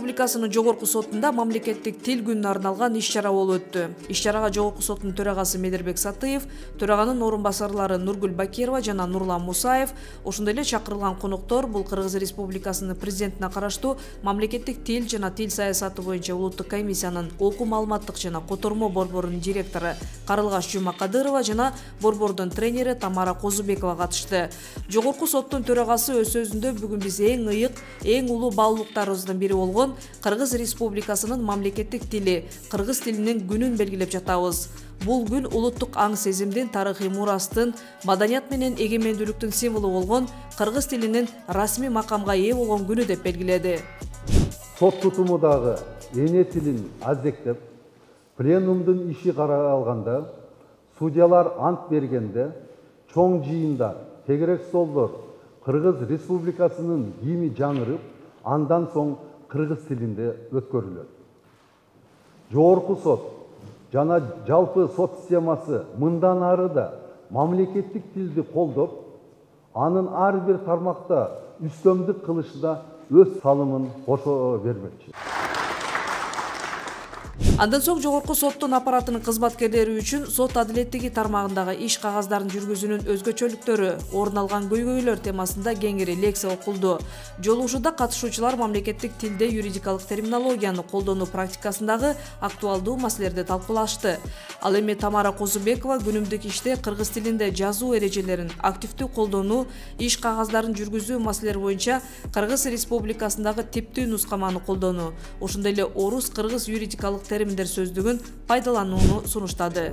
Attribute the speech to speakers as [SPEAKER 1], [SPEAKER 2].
[SPEAKER 1] Республикасынын жогорку сотунда мамлекеттик тил күнүнө арналган иш-чара болуп өттү. Иш-чарага жогорку соттун төрагасы Медербек Сатыев, төраганын орун басарлары Нургүл Бакирова жана Нурлан Мусаев, ошондой эле чакырылган коноктор бул Кыргыз Республикасынын президентине караштуу мамлекеттик тил жана тил саясаты боюнча улуттук комиссиянын окуу маалыматтык жана котормо борборунун директору Карылгаш Жумакадырова жана борбордун тренери Тамара Козубекова катышты. Жогорку соттун төрагасы өз сөзүндө бүгүн биз эң ыйык, эң улуу баалуулуктарыбыздын бири болгон Кыргыз Республикасынын мамлекеттик тили, кыргыз тилинин күнүн белгилеп жатабыз. Бул күн улуттук аң сезимдин, тарыхый мурастын, маданият менен эгемендүүлүктүн символу болгон кыргыз тилинин расмий макамга ээ болгон күнү деп белгиледи.
[SPEAKER 2] Сот тутумудагы эне тилин азектеп, пленумдун иши каралганда, судьялар ант бергенде, чоң жыйында тегерек столдор Кыргыз Республикасынын гими жаңырып, андан соң кыргыз тилинде өткөрүлөт. Жогорку сот жана жалпы сот системасы мындан ары да мамлекеттик тилди колдоп, анын ар бир тармакта үстөмдүк кылышына өз салымын кошо бермекчи.
[SPEAKER 1] Андан соң жогорку соттун аппаратынын кызматкерлери үчүн сот адилеттиги тармагындагы иш кагаздарын жүргүзүүнүн өзгөчөлүктөрү, орун алган көйгөйлөр темасында кеңири лекция окулду. Жолугушууда катышуучулар мамлекеттик тилде юридикалык терминологияны колдонуу практикасындагы актуалдуу маселелерди талкуулашты. Ал эми Тамара Козубекова күнүмдүк иште кыргыз тилинде жазуу эрежелерин активдүү колдонуу, иш кагаздарын жүргүзүү маселелери боюнча Кыргыз Республикасындагы типтүү нускаманы колдонуу, ошондой эле орус-кыргыз юридикалык терминдер сөздүгүн пайдаланууну сунуштады.